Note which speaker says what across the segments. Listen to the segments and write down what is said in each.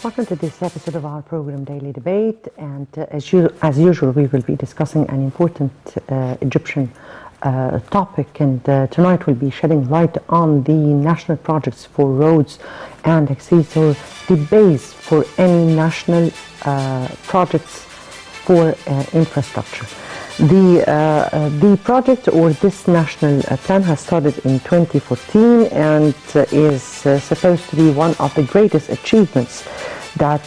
Speaker 1: Welcome to this episode of our program Daily Debate, and as usual we will be discussing an important Egyptian topic, and tonight we'll be shedding light on the national projects for roads and so the base for any national projects for infrastructure. The project, or this national plan, has started in 2014 and is supposed to be one of the greatest achievements that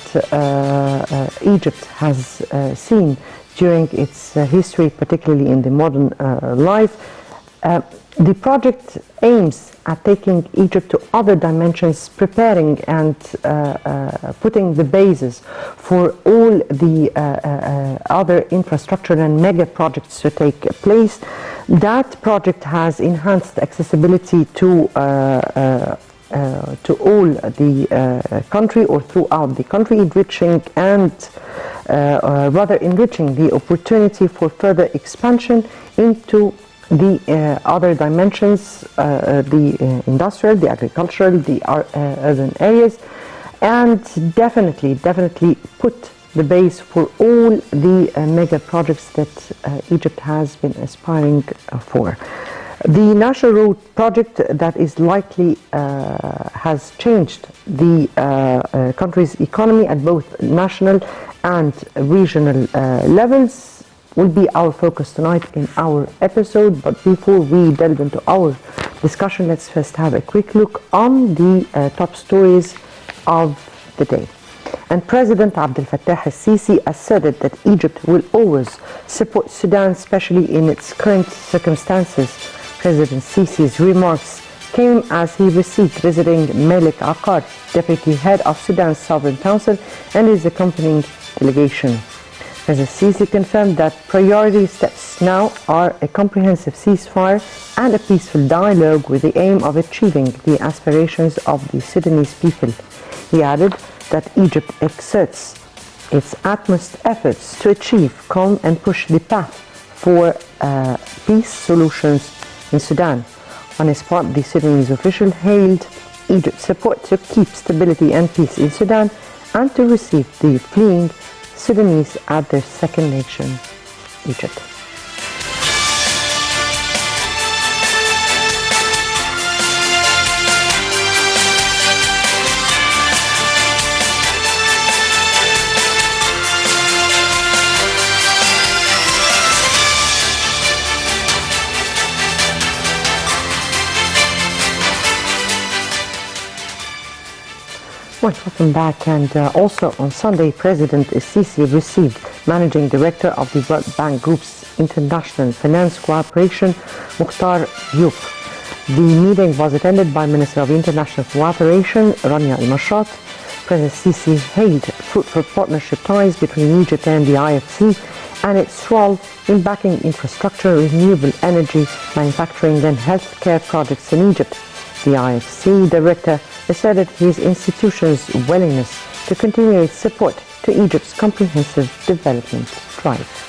Speaker 1: Egypt has seen during its history, particularly in the modern life. The project aims at taking Egypt to other dimensions, preparing and putting the basis for all the other infrastructure and mega projects to take place. That project has enhanced accessibility to all the country, or throughout the country, enriching the opportunity for further expansion into the other dimensions, the industrial, the agricultural, the urban areas, and definitely put the base for all the mega projects that Egypt has been aspiring for. The National Road project that is likely has changed the country's economy at both national and regional levels will be our focus tonight in our episode. But before we delve into our discussion, let's first have a quick look on the top stories of the day. And President Abdel Fattah al-Sisi asserted that Egypt will always support Sudan, especially in its current circumstances. President Sisi's remarks came as he received visiting Malik Akkad, deputy head of Sudan's Sovereign Council, and his accompanying delegation. President Sisi confirmed that priority steps now are a comprehensive ceasefire and a peaceful dialogue with the aim of achieving the aspirations of the Sudanese people. He added that Egypt exerts its utmost efforts to achieve calm and push the path for peace solutions in Sudan. On his part, the Sudanese official hailed Egypt's support to keep stability and peace in Sudan and to receive the fleeing Sudanese at their second nation, Egypt. Welcome back. And also on Sunday, President Sisi received Managing Director of the World Bank Group's International Finance Cooperation, Mukhtar Diop. The meeting was attended by Minister of International Cooperation, Rania Al-Mashat. President Sisi hailed fruitful partnership ties between Egypt and the IFC and its role in backing infrastructure, renewable energy, manufacturing and healthcare projects in Egypt. The IFC director asserted his institution's willingness to continue its support to Egypt's comprehensive development drive.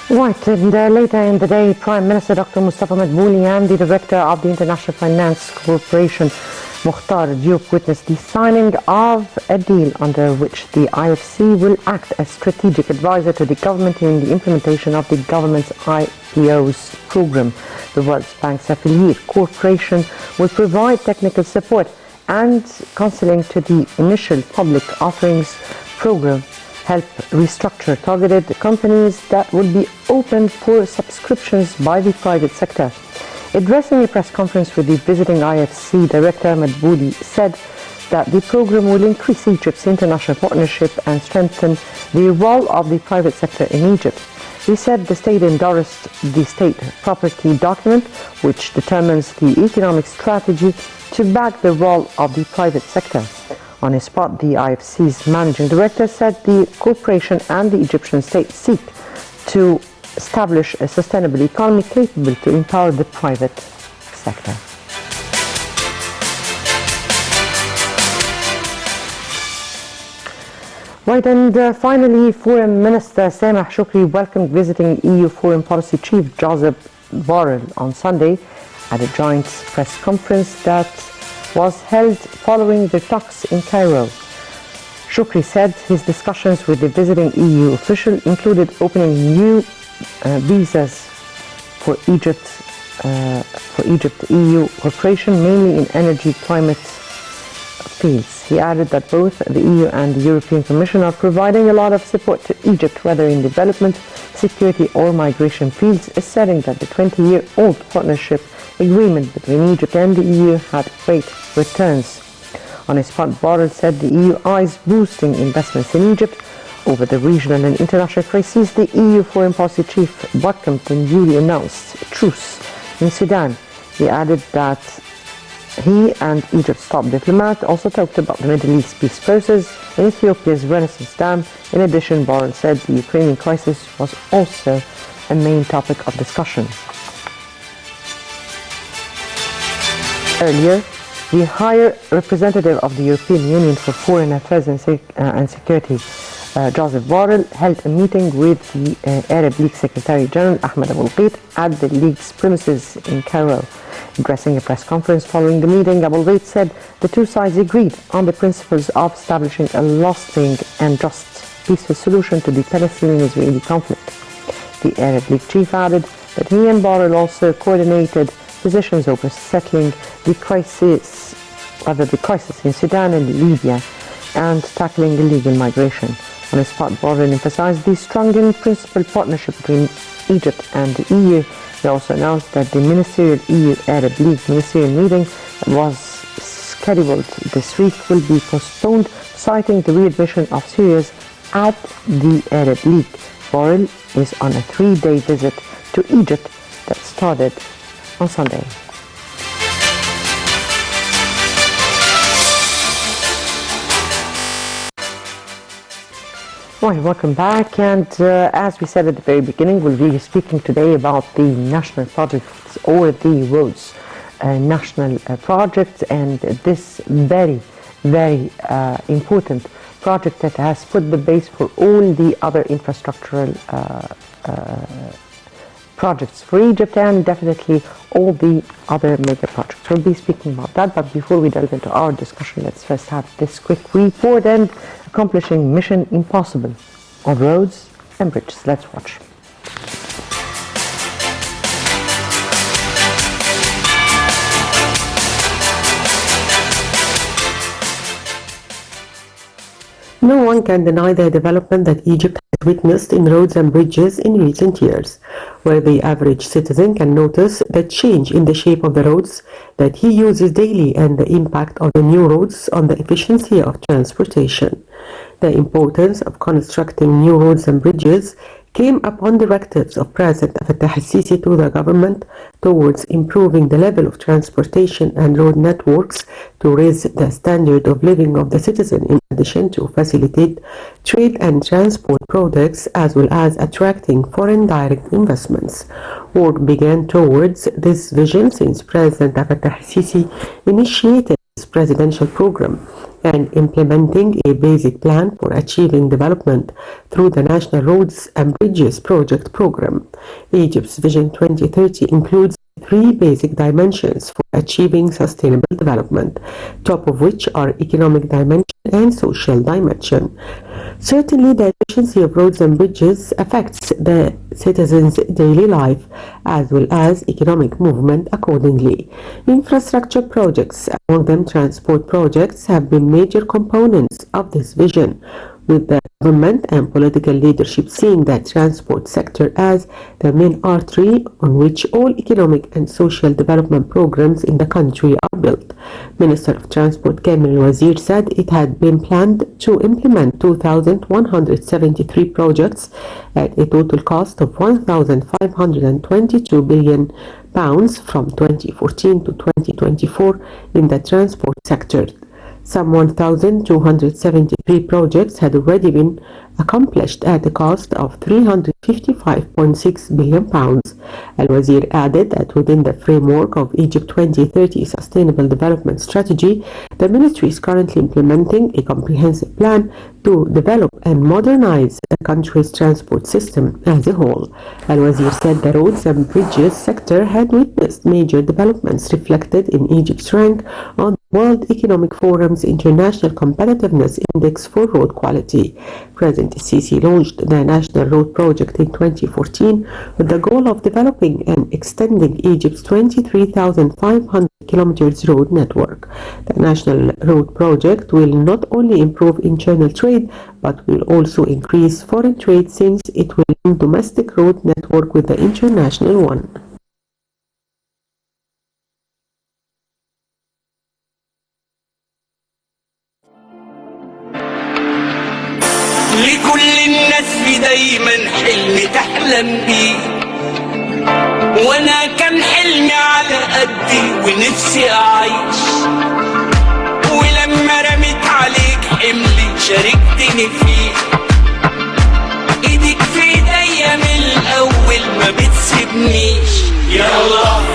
Speaker 1: Right, and later in the day, Prime Minister Dr. Mustafa Madbouli and the Director of the International Finance Corporation, Mukhtar Diop, witnessed the signing of a deal under which the IFC will act as strategic advisor to the government in the implementation of the government's IPOs program. The World Bank's affiliate corporation will provide technical support and counseling to the initial public offerings program, help restructure targeted companies that would be open for subscriptions by the private sector. Addressing a press conference with the visiting IFC Director, Madbouli said that the program will increase Egypt's international partnership and strengthen the role of the private sector in Egypt. He said the state endorsed the state property document, which determines the economic strategy to back the role of the private sector. On his part, the IFC's managing director said the corporation and the Egyptian state seek to establish a sustainable economy capable to empower the private sector. Right, and finally, Foreign Minister Sameh Shoukry welcomed visiting EU Foreign Policy Chief Joseph Borrell on Sunday at a joint press conference that was held following the talks in Cairo. Shoukry said his discussions with the visiting EU official included opening new visas for Egypt-EU cooperation, mainly in energy climate fields. He added that both the EU and the European Commission are providing a lot of support to Egypt, whether in development, security or migration fields, asserting that the 20-year-old partnership agreement between Egypt and the EU had great returns. On his part, Borrell said the EU eyes boosting investments in Egypt over the regional and international crises. The EU Foreign Policy Chief welcomed the newly announced truce in Sudan. He added that he and Egypt's top diplomat also talked about the Middle East peace process and Ethiopia's Renaissance Dam. In addition, Borrell said the Ukrainian crisis was also a main topic of discussion. Earlier, the High Representative of the European Union for Foreign Affairs and Security, Joseph Borrell, held a meeting with the Arab League Secretary General Ahmed Abul Gheit at the League's premises in Cairo. Addressing a press conference following the meeting, Abul Gheit said the two sides agreed on the principles of establishing a lasting and just peaceful solution to the Palestinian-Israeli conflict. The Arab League chief added that he and Borrell also coordinated positions over settling the crisis in Sudan and Libya and tackling illegal migration. On his part, Borrell emphasized the strong and principled partnership between Egypt and the EU. He also announced that the ministerial EU-Arab League ministerial meeting that was scheduled this week will be postponed, citing the readmission of Syrians at the Arab League. Borrell is on a 3-day visit to Egypt that started on Sunday. Right, welcome back, and as we said at the very beginning, we'll be speaking today about the national projects or the roads national project, and this very important project that has put the base for all the other infrastructural projects for Egypt and definitely all the other mega projects. We'll be speaking about that, but before we delve into our discussion, let's first have this quick report and accomplishing Mission Impossible on roads and bridges. Let's watch.
Speaker 2: No one can deny the development that Egypt has witnessed in roads and bridges in recent years, where the average citizen can notice the change in the shape of the roads that he uses daily and the impact of the new roads on the efficiency of transportation. The importance of constructing new roads and bridges came upon directives of President Fattah al-Sisi to the government towards improving the level of transportation and road networks to raise the standard of living of the citizen, in addition to facilitate trade and transport products, as well as attracting foreign direct investments. Work began towards this vision since President Fattah al-Sisi initiated his presidential program and implementing a basic plan for achieving development through the National Roads and Bridges Project Program. Egypt's Vision 2030 includes 3 basic dimensions for achieving sustainable development, top of which are economic dimension and social dimension. Certainly, the efficiency of roads and bridges affects the citizens' daily life as well as economic movement accordingly. Infrastructure projects, among them transport projects, have been major components of this vision, with the government and political leadership seeing the transport sector as the main artery on which all economic and social development programs in the country are built. Minister of Transport Kamel Al-Wazir said it had been planned to implement 2,173 projects at a total cost of £1,522 billion from 2014 to 2024 in the transport sector. Some 1,273 projects had already been accomplished at a cost of £355.6 billion. Al-Wazir added that within the framework of Egypt 2030 Sustainable Development Strategy, the ministry is currently implementing a comprehensive plan to develop and modernize the country's transport system as a whole. Al-Wazir said the roads and bridges sector had witnessed major developments reflected in Egypt's rank on the World Economic Forum's International Competitiveness Index for Road Quality. President Sisi launched the National Road Project in 2014 with the goal of developing and extending Egypt's 23,500 kilometers road network. The National Road Project will not only improve internal trade but will also increase foreign trade since it will link domestic road network with the international one.
Speaker 3: لكل الناس في دايما حلم تحلم بيه، وانا كان حلمي على قدي ونفسي اعيش، ولما رميت عليك حملي شاركتني فيه، ايدك في ايديا من الاول ما بتسيبنيش. يلا